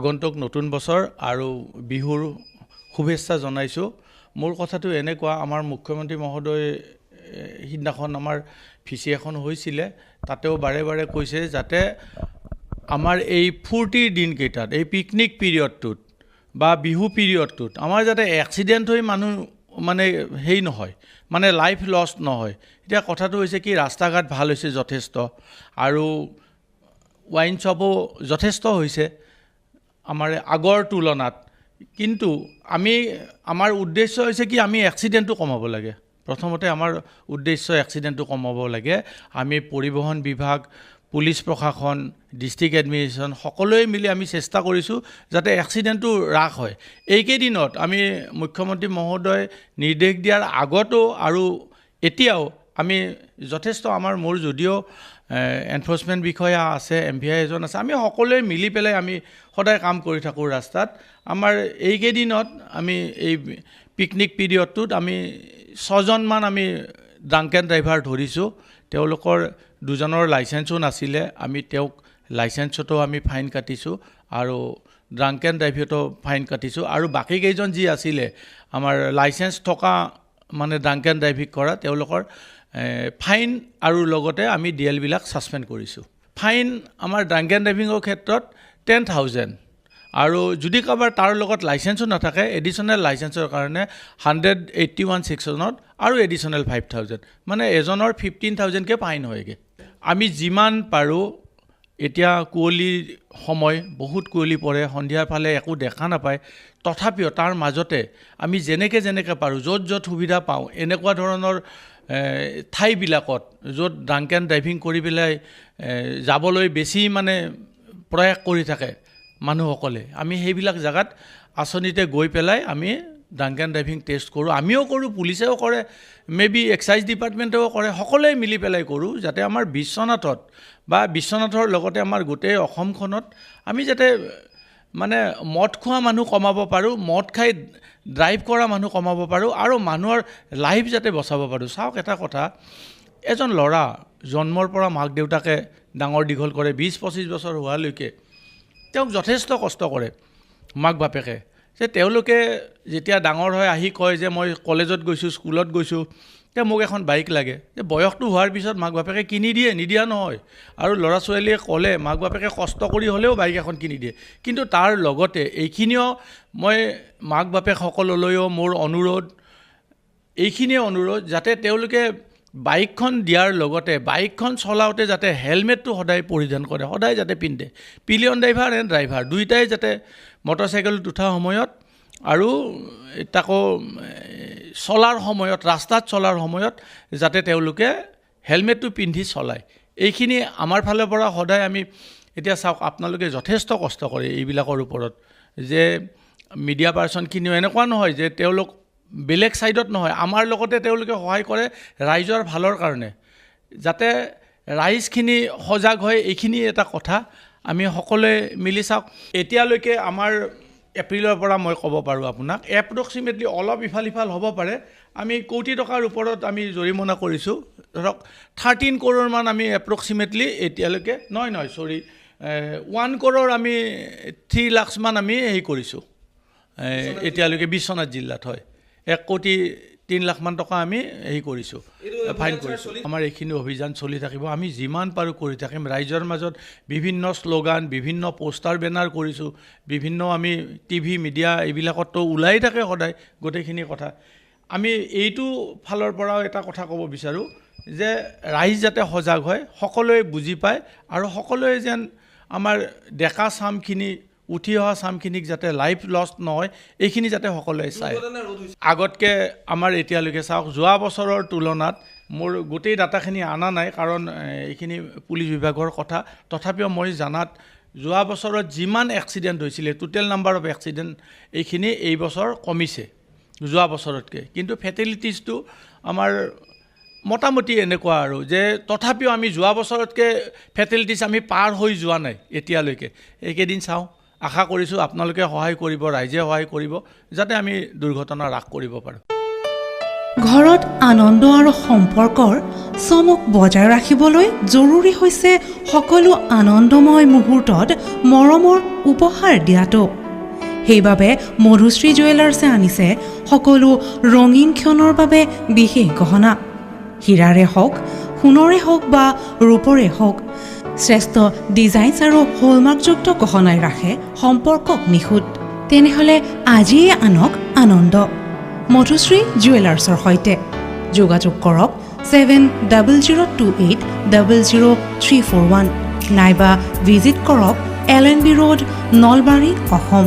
আগন্তুক নতুন বছৰ আৰু বিহুৰ শুভেচ্ছা জনাইছোঁ। মোৰ কথাটো এনেকুৱা, আমাৰ মুখ্যমন্ত্ৰী মহোদয় সিদিনাখন আমাৰ ভিচি এখন হৈছিলে, তাতেও বাৰে বাৰে কৈছে যাতে আমাৰ এই ফূৰ্তিৰ দিনকেইটাত, এই পিকনিক পিৰিয়ডটোত বা বিহু পিৰিয়ডটোত আমাৰ যাতে এক্সিডেণ্ট হৈ মানুহ হেৰি নহয়, লাইফ লষ্ট নহয়। এতিয়া কথাটো হৈছে কি, ৰাস্তা ঘাট ভাল হৈছে যথেষ্ট, আৰু ৱাইন শ্বপো যথেষ্ট হৈছে আমাৰ আগৰ তুলনাত। কিন্তু আমাৰ উদ্দেশ্য হৈছে কি, আমি এক্সিডেণ্টটো কমাব লাগে। প্ৰথমতে আমাৰ উদ্দেশ্য এক্সিডেণ্টটো কমাব লাগে। আমি পৰিবহণ বিভাগ, পুলিচ প্ৰশাসন, ডিষ্ট্ৰিক্ট এডমিনিষ্ট্ৰেশ্যন সকলোৱে মিলি আমি চেষ্টা কৰিছোঁ যাতে এক্সিডেণ্টটো হ্ৰাস হয়। এইকেইদিনত আমি মুখ্যমন্ত্ৰী মহোদয় নিৰ্দেশ দিয়াৰ আগতো আৰু এতিয়াও আমি যথেষ্ট মোৰ যদিও এনফৰ্চমেণ্ট বিষয়া আছে, MVI এজন আছে, আমি সকলোৱে মিলি পেলাই আমি সদায় কাম কৰি থাকোঁ ৰাস্তাত। আমাৰ এইকেইদিনত আমি এই পিকনিক পিৰিয়ডটোত আমি 6জনমান আমি ড্ৰাংক এণ্ড ড্ৰাইভাৰ ধৰিছোঁ। তেওঁলোকৰ 2জনৰ লাইচেঞ্চো নাছিলে, আমি তেওঁক লাইচেঞ্চতো আমি ফাইন কাটিছোঁ আৰু ড্ৰাংক এণ্ড ড্ৰাইভতো ফাইন কাটিছোঁ। আৰু বাকীকেইজন যি আছিলে আমাৰ লাইচেঞ্চ থকা ড্ৰাংক এণ্ড ড্ৰাইভিং কৰা, তেওঁলোকৰ ফাইন আৰু লগতে আমি DL বিলাক ছাছপেণ্ড কৰিছোঁ। ফাইন আমাৰ ড্ৰাংক এণ্ড ড্ৰাইভিঙৰ ক্ষেত্ৰত 10,000, আৰু যদি কাৰোবাৰ তাৰ লগত লাইচেঞ্চো নাথাকে, এডিশ্যনেল লাইচেঞ্চৰ কাৰণে 181 ছেকশ্যনত আৰু এডিশ্যনেল 5,000, এজনৰ 15,000কৈ ফাইন হয়গৈ। আমি যিমান পাৰোঁ, এতিয়া কুঁৱলীৰ সময়, বহুত কুঁৱলী পৰে, সন্ধিয়াৰ ফালে একো দেখা নাপায়, তথাপিও তাৰ মাজতে আমি যেনেকৈ পাৰোঁ, য'ত সুবিধা পাওঁ, এনেকুৱা ধৰণৰ ঠাইবিলাকত য'ত ড্ৰাংক এণ্ড ড্ৰাইভিং কৰি পেলাই যাবলৈ বেছি প্ৰয়াস কৰি থাকে মানুহসকলে, আমি সেইবিলাক জেগাত আঁচনিতে গৈ পেলাই আমি ড্ৰাংক এণ্ড ড্ৰাইভিং টেষ্ট কৰোঁ। আমিও কৰোঁ, পুলিচেও কৰে, মেবি এক্সাইজ ডিপাৰ্টমেণ্টেও কৰে, সকলোৱে মিলি পেলাই কৰোঁ যাতে আমাৰ বিশ্বনাথত বা বিশ্বনাথৰ লগতে আমাৰ গোটেই অসমখনত আমি যাতে মদ খোৱা মানুহ কমাব পাৰোঁ, মদ খাই ড্ৰাইভ কৰা মানুহ কমাব পাৰোঁ, আৰু মানুহৰ লাইফ যাতে বচাব পাৰোঁ। চাওক, এটা কথা, এজন ল'ৰা জন্মৰ পৰা মাক দেউতাকে ডাঙৰ দীঘল কৰে, 20-25 বছৰ হোৱালৈকে তেওঁক যথেষ্ট কষ্ট কৰে মাক বাপেকে। যে তেওঁলোকে যেতিয়া ডাঙৰ হয় আহি কয় যে মই কলেজত গৈছোঁ, স্কুলত গৈছোঁ, মোক এখন বাইক লাগে। বয়সটো হোৱাৰ পিছত মাক বাপেকে কিনি দিয়ে, নিদিয়া নহয়। আৰু ল'ৰা ছোৱালীয়ে ক'লে মাক বাপেকে কষ্ট কৰি হ'লেও বাইক এখন কিনি দিয়ে। কিন্তু তাৰ লগতে এইখিনিও মই মাক বাপেকসকললৈও মোৰ অনুৰোধ, এইখিনিয়ে অনুৰোধ যাতে তেওঁলোকে বাইকখন দিয়াৰ লগতে বাইকখন চলাওঁতে যাতে হেলমেটটো সদায় পৰিধান কৰে, সদায় যাতে পিন্ধে। পিলিয়ন ড্ৰাইভাৰ এণ্ড ড্ৰাইভাৰ দুয়োটাই যাতে মটৰচাইকেলত উঠাৰ সময়ত আৰু তাকো চলাৰ সময়ত, ৰাস্তাত চলাৰ সময়ত যাতে তেওঁলোকে হেলমেটটো পিন্ধি চলায়। এইখিনি আমাৰ ফালৰ পৰা সদায় আমি, এতিয়া চাওক, আপোনালোকে যথেষ্ট কষ্ট কৰে এইবিলাকৰ ওপৰত, যে মিডিয়া পাৰ্চনখিনিও এনেকুৱা নহয় যে তেওঁলোক বেলেগ ছাইডত নহয়, আমাৰ লগতে তেওঁলোকে সহায় কৰে ৰাইজৰ ভালৰ কাৰণে, যাতে ৰাইজখিনি সজাগ হয়। এইখিনি এটা কথা আমি সকলোৱে মিলি চাওক। এতিয়ালৈকে আমাৰ এপ্ৰিলৰ পৰা মই ক'ব পাৰোঁ আপোনাক, এপ্ৰক্সিমেটলি অলপ ইফাল সিফাল হ'ব পাৰে, আমি কোটি টকাৰ ওপৰত আমি জৰিমনা কৰিছোঁ। ধৰক 13 কৰোৰমান আমি এপ্ৰক্সিমেটলি এতিয়ালৈকে, 1 কৰোৰ আমি 3 লাখমান আমি হেৰি কৰিছোঁ এতিয়ালৈকে বিশ্বনাথ জিলাত। হয়, 1,03,00,000 টকা আমি হেৰি কৰিছোঁ, ফাইন কৰিছোঁ। আমাৰ এইখিনি অভিযান চলি থাকিব, আমি যিমান পাৰোঁ কৰি থাকিম। ৰাইজৰ মাজত বিভিন্ন শ্লোগান, বিভিন্ন পোষ্টাৰ বেনাৰ কৰিছোঁ, বিভিন্ন আমি টিভি মিডিয়া এইবিলাকতো ওলাই থাকে সদায় গোটেইখিনি কথা। আমি এইটো ফালৰ পৰাও এটা কথা ক'ব বিচাৰোঁ যে ৰাইজ যাতে সজাগ হয়, সকলোৱে বুজি পায়, আৰু সকলোৱে যেন আমাৰ ডেকা চামখিনি, উঠি অহা চামখিনিক যাতে লাইফ লষ্ট নহয়, এইখিনি যাতে সকলোৱে চায়। আগতকৈ আমাৰ এতিয়ালৈকে চাওক, যোৱা বছৰৰ তুলনাত মোৰ গোটেই ডাটাখিনি অনা নাই, কাৰণ এইখিনি পুলিচ বিভাগৰ কথা, তথাপিও মই জানাত যোৱা বছৰত যিমান এক্সিডেণ্ট হৈছিলে, টোটেল নাম্বাৰ অফ এক্সিডেণ্ট, এইখিনি এই বছৰ কমিছে যোৱা বছৰতকৈ। কিন্তু ফেটেলিটিজটো আমাৰ মোটামুটি এনেকুৱা আৰু, যে তথাপিও আমি যোৱা বছৰতকৈ ফেটেলিটিজ আমি পাৰ হৈ যোৱা নাই এতিয়ালৈকে। এইকেইদিন চাওঁ, আশা কৰিছোঁ আপোনালোকে সহায় কৰিব, ৰাইজে সহায় কৰিব, যাতে আমি দুৰ্ঘটনা হ্ৰাস কৰিব পাৰোঁ। ঘৰত আনন্দ আৰু সম্পৰ্কৰ চমক বজাই ৰাখিবলৈ জৰুৰী হৈছে সকলো আনন্দময় মুহূৰ্তত মৰমৰ উপহাৰ দিয়াটো। সেইবাবে মধুশ্ৰী জুৱেলাৰ্ছে আনিছে সকলো ৰঙীন ক্ষণৰ বাবে বিশেষ গহনা। হীৰাৰে হওক, সোণৰে হওক বা ৰূপৰে হওক, শ্ৰেষ্ঠ ডিজাইনছ আৰু হলমাৰ্কযুক্ত গহনাই ৰাখে সম্পৰ্কক নিখুঁত। তেনেহ'লে আজিয়ে আনক আনন্দ মধুশ্ৰী জুৱেলাৰ্ছৰ সৈতে। যোগাযোগ কৰক 7028000341 নাইবা ভিজিট কৰক LNB ৰোড, নলবাৰী, অসম।